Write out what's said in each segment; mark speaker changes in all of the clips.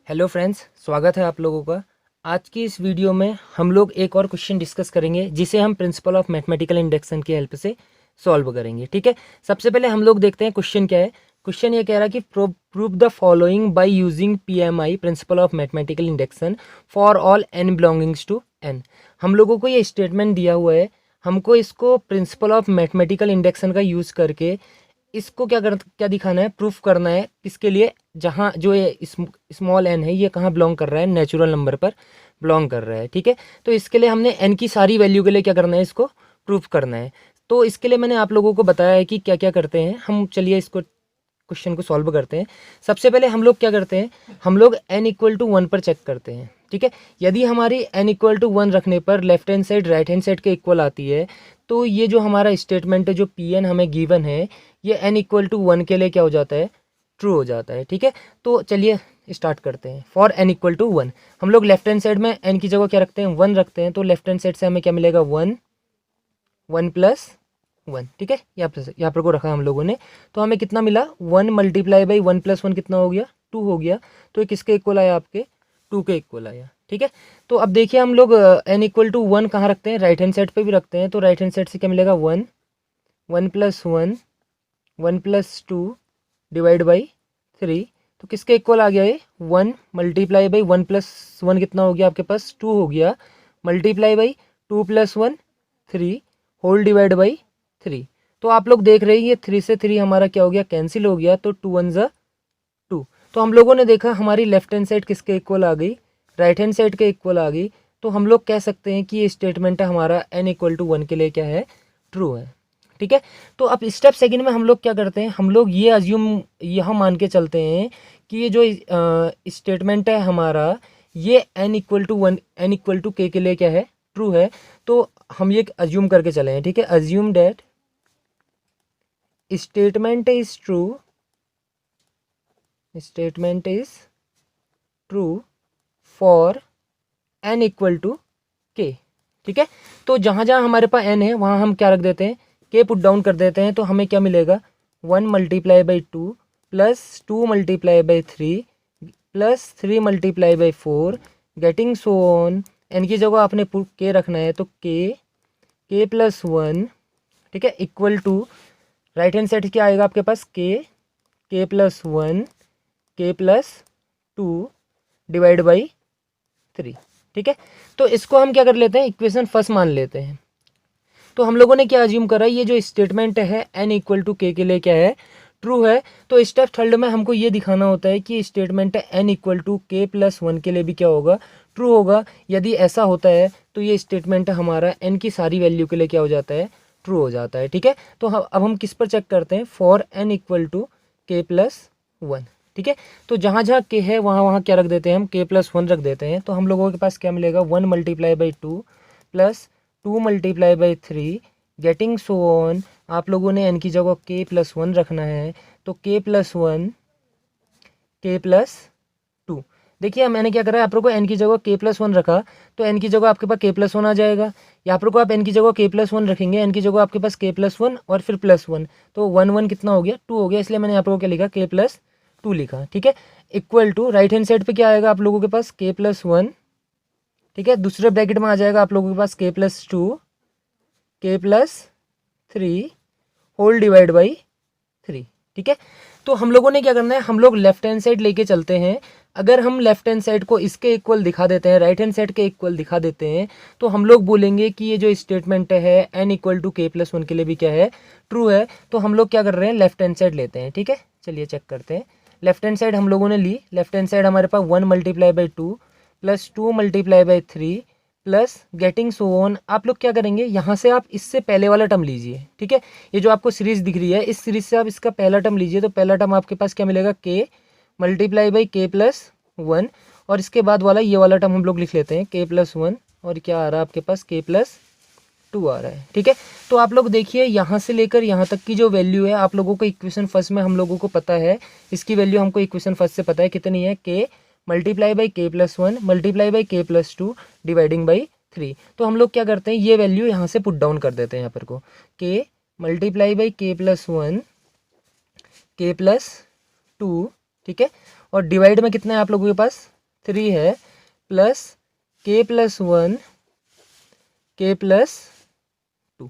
Speaker 1: Hello friends, स्वागत है आप लोगों का। आज की इस वीडियो में हम लोग एक और क्वेश्चन डिस्कस करेंगे जिसे हम प्रिंसिपल ऑफ मैथमेटिकल इंडक्शन की हेल्प से सॉल्व करेंगे। ठीक है, सबसे पहले हम लोग देखते हैं क्वेश्चन क्या है। क्वेश्चन ये कह रहा है कि prove the following by using P M I principle of mathematical induction for all N belongings to N. हम लोगों को ये स्टेटमेंट दिया हुआ है, हमको इसको प्रिंसिपल ऑफ मैथमेटिकल इंडक्शन का यूज़ करके इसको क्या दिखाना है, प्रूफ करना है। किसके लिए? जहाँ जो ये स्मॉल एन है ये कहाँ बिलोंग कर रहा है, नेचुरल नंबर पर बिलोंग कर रहा है। ठीक है, तो इसके लिए हमने एन की सारी वैल्यू के लिए क्या करना है, इसको प्रूफ करना है। तो इसके लिए मैंने आप लोगों को बताया है कि क्या क्या करते हैं हम। चलिए इसको क्वेश्चन को सॉल्व करते हैं। सबसे पहले हम लोग क्या करते हैं, हम लोग n इक्वल टू 1 पर चेक करते हैं। ठीक है, यदि हमारी n इक्वल टू 1 रखने पर left hand side right hand side के इक्वल आती है तो ये जो हमारा स्टेटमेंट है, जो Pn हमें गिवन है, ये n इक्वल टू 1 के लिए क्या हो जाता है, ट्रू हो जाता है। ठीक है, तो चलिए स्टार्ट करते हैं। फॉर n इक्वल टू 1 हम लोग लेफ्ट हैंड साइड में n की जगह क्या रखते हैं, 1 रखते हैं। तो लेफ्ट हैंड साइड से हमें क्या मिलेगा, 1 1 प्लस 1। ठीक है, यहाँ पर को रखा हम लोगों ने। तो हमें कितना मिला, 1 मल्टीप्लाई बाई 1 प्लस 1 कितना हो गया, 2 हो गया। तो ये किसके इक्वल आया, आपके 2 के इक्वल आया। ठीक है, तो अब देखिए हम लोग n इक्वल टू 1 कहाँ रखते हैं, राइट हैंड साइड पे भी रखते हैं। तो राइट हैंड साइड से क्या मिलेगा, 1 1 प्लस 1 1 प्लस 2 डिवाइड बाई 3। तो किसके इक्वल आ गया ये, 1 मल्टीप्लाई बाई 1 प्लस 1 कितना हो गया आपके पास, 2 हो गया। Multiply by 2 plus 1 3 whole divide by 3। तो आप लोग देख रहे हैं ये 3 से 3 हमारा क्या हो गया, कैंसिल हो गया। तो 2 1 ज़ा 2। तो हम लोगों ने देखा हमारी लेफ्ट हैंड साइड किसके इक्वल आ गई, राइट हैंड साइड के इक्वल आ गई। तो हम लोग कह सकते हैं कि ये स्टेटमेंट है हमारा n इक्वल टू 1 के लिए क्या है, ट्रू है। ठीक है, तो अब स्टेप सेकंड में हम लोग क्या करते हैं, हम लोग ये अज्यूम यह मान के चलते हैं कि ये जो स्टेटमेंट है हमारा, ये n equal to 1 n equal to k के लिए क्या है, ट्रू है। तो हम ये अज्यूम करके चले हैं। ठीक है, assume that statement is true, statement is true for n equal to k। ठीक है, तो जहाँ जहाँ हमारे पास n है वहाँ हम क्या रख देते हैं, k पुट डाउन कर देते हैं। तो हमें क्या मिलेगा, 1 multiply by 2 plus 2 multiply by 3 plus 3 multiply by 4 getting so on. n की जगह आपने पुट k रखना है, तो k प्लस 1। ठीक है, equal to right hand side क्या आएगा आपके पास, k plus 1 k plus 2 divide by 3। ठीक है, तो इसको हम क्या कर लेते हैं, इक्वेशन फर्स्ट मान लेते हैं। तो हम लोगों ने क्या अज्यूम करा, ये जो स्टेटमेंट है n इक्वल टू k के लिए क्या है, ट्रू है। तो स्टेप थर्ड में हमको ये दिखाना होता है कि statement n equal to k plus 1 के लिए भी क्या होगा, ट्रू होगा। यदि ऐसा होता है तो ये स्टेटमेंट हमारा n की सारी वैल्यू के लिए क्या हो जाता है, ट्रू हो जाता है। ठीक है, तो अब हम किस पर चेक करते हैं, for n equal to k plus 1। ठीक है, तो जहाँ जहाँ k है वहाँ वहाँ क्या रख देते हैं, हम k प्लस 1 रख देते हैं। तो हम लोगों के पास क्या मिलेगा, 1 multiply by 2 plus 2 multiply by 3 getting so on. आप लोगों ने n की जगह k प्लस 1 रखना है। तो k प्लस 1 k प्लस 2। देखिए मैंने क्या करा है, आप लोगों को n की जगह k प्लस 1 रखा तो n की जगह आपके पास k प्लस 1 आ जाएगा। यहाँ पर को आप n की जगह k प्लस 1 रखेंगे, n की जगह आपके पास k प्लस 1 और फिर प्लस 1। तो 1 1 कितना हो गया, 2 हो गया। इसलिए मैंने आप लोगों को क्या लिखा, k प्लस 2 लिखा। ठीक है, equal to right hand side पे क्या आएगा आप लोगों के पास, k प्लस 1। ठीक है, दूसरे ब्रैकेट में आ जाएगा आप लोगों के पास k plus 2 k plus 3 whole divide by 3। ठीक है, तो हम लोगों ने क्या करना है, हम लोग लेफ्ट हैंड साइड लेके चलते हैं। अगर हम लेफ्ट हैंड साइड को इसके इक्वल दिखा देते हैं, राइट हैंड साइड के इक्वल दिखा देते हैं, तो हम लोग बोलेंगे कि ये जो स्टेटमेंट है n equal to k plus 1 के लिए भी क्या है, ट्रू है। तो हम लोग क्या कर रहे हैं, लेफ्ट हैंड साइड लेते हैं। ठीक है, चलिए चेक करते हैं। लेफ्ट हैंड साइड हम लोगों ने ली, लेफ्ट हैंड साइड हमारे पास 1 multiply by 2 plus 2 multiply by 3 plus getting so on. आप लोग क्या करेंगे, यहाँ से आप इससे पहले वाला टर्म लीजिए। ठीक है, ये जो आपको सीरीज दिख रही है, इस सीरीज से आप इसका पहला टर्म लीजिए। तो पहला टर्म आपके पास क्या मिलेगा, k multiply by k plus 1। और इसके बाद वाला ये वाला टर्म हम लोग लिख लेते हैं, k प्लस 1। और क्या आ रहा है आपके पास, k प्लस 2 आ रहा है। ठीक है, तो आप लोग देखिए यहाँ से लेकर यहाँ तक की जो वैल्यू है आप लोगों को इक्वेशन फर्स्ट में हम लोगों को पता है, इसकी वैल्यू हमको इक्वेशन फर्स्ट से पता है कितनी है, k multiply by k plus 1 multiply by k plus 2 dividing by 3। तो हम लोग क्या करते हैं, ये वैल्यू यहाँ से पुट डाउन कर देते हैं यहाँ पर को, k multiply by k plus 1 k plus 2। ठीक है, और डिवाइड में कितना है आप लोगों के पास, 3 है plus k plus 1 k plus 2,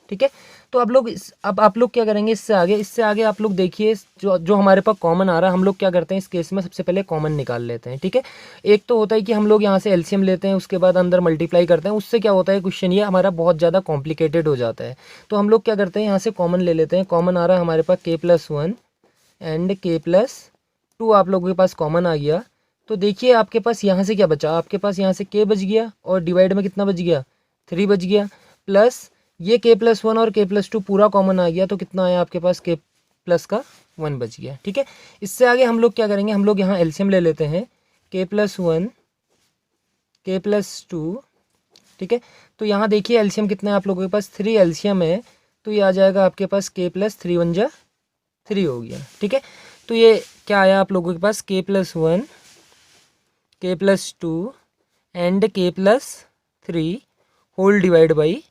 Speaker 1: ठीक है। तो अब लोग अब आप लोग क्या करेंगे, इससे आगे आप लोग देखिए जो हमारे पास कॉमन आ रहा है, हम लोग क्या करते हैं इस केस में सबसे पहले कॉमन निकाल लेते हैं, ठीक है। एक तो होता है कि हम लोग यहाँ से एलसीएम लेते हैं, उसके बाद अंदर मल्टीप्लाई करते हैं, उससे क्या होता है क्वेश्चन ये हमारा बहुत ज़्यादा कॉम्प्लिकेटेड हो जाता है। तो हम लोग क्या करते हैं यहाँ से कॉमन ले लेते हैं। कॉमन आ रहा है हमारे पास k plus 1 and k plus 2 आप लोगों के पास कॉमन आ गया। तो देखिए आपके पास यहाँ से क्या बचा, आपके पास यहाँ से k बच गया और डिवाइड में कितना बच गया, 3 बच गया, प्लस ये k प्लस 1 और k प्लस 2 पूरा कॉमन आ गया, तो कितना आया आपके पास k प्लस का 1 बच गया, ठीक है। इससे आगे हम लोग क्या करेंगे, हम लोग यहाँ एलसीएम ले लेते हैं, k प्लस 1 k प्लस 2, ठीक है। तो यहाँ देखिए एलसीएम कितना है आप लोगों के पास, 3 एलसीएम है, तो ये आ जाएगा आपके पास k प्लस 3 1 जा 3 हो गया, ठीक है। तो ये क्या आया आप लोगों के पास, k plus 1 k plus 2 and k plus 3 whole divide by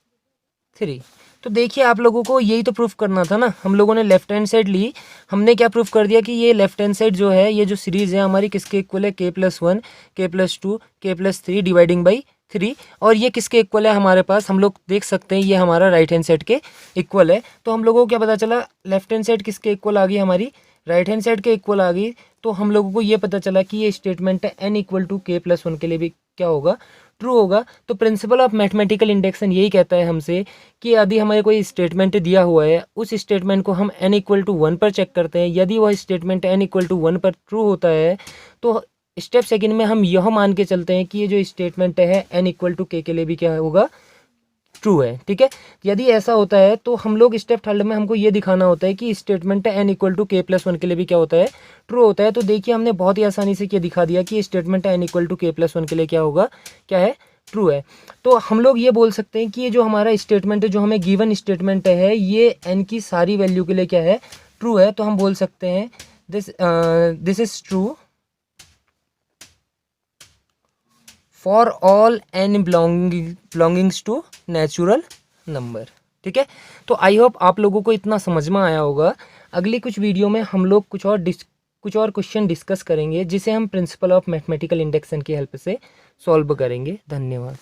Speaker 1: 3। तो देखिए आप लोगों को यही तो प्रूफ करना था ना, हम लोगों ने लेफ्ट हैंड साइड ली, हमने क्या प्रूफ कर दिया कि ये लेफ्ट हैंड साइड जो है, ये जो सीरीज़ है हमारी किसके इक्वल है, k plus 1 k plus 2 k plus 3 dividing by 3, और ये किसके इक्वल है हमारे पास, हम लोग देख सकते हैं ये हमारा राइट हैंड साइड के इक्वल है। तो हम लोगों को क्या पता चला, लेफ्ट हैंड साइड किसके इक्वल आ गई, हमारी राइट हैंड साइड के इक्वल आ गई। तो हम लोगों को ये पता चला कि ये स्टेटमेंट है n equal to k plus 1 के लिए भी क्या होगा, ट्रू होगा। तो प्रिंसिपल ऑफ मैथमेटिकल इंडक्शन यही कहता है हमसे कि यदि हमें कोई स्टेटमेंट दिया हुआ है, उस स्टेटमेंट को हम n इक्वल टू 1 पर चेक करते हैं, यदि वह स्टेटमेंट n इक्वल टू 1 पर ट्रू होता है तो स्टेप सेकंड में हम यह मान के चलते हैं कि ये जो स्टेटमेंट है n इक्वल टू k के लिए भी क्या होगा, ट्रू है, ठीक है। यदि ऐसा होता है तो हम लोग स्टेप थर्ड में हमको ये दिखाना होता है कि स्टेटमेंट है n equal to k plus 1 के लिए भी क्या होता है, ट्रू होता है। तो देखिए हमने बहुत ही आसानी से क्या दिखा दिया कि स्टेटमेंट है n equal to k plus 1 के लिए क्या होगा, क्या है, ट्रू है। तो हम लोग ये बोल सकते हैं कि ये जो हमारा स्टेटमेंट है, जो हमें गिवन स्टेटमेंट है, ये n की सारी वैल्यू के लिए क्या है, ट्रू है। तो हम बोल सकते हैं this is true for all n belongings to natural number, ठीक है। तो आई होप आप लोगों को इतना समझ में आया होगा। अगली कुछ वीडियो में हम लोग कुछ और क्वेश्चन डिस्कस करेंगे, जिसे हम प्रिंसिपल ऑफ मैथमेटिकल इंडक्शन की हेल्प से सॉल्व करेंगे। धन्यवाद।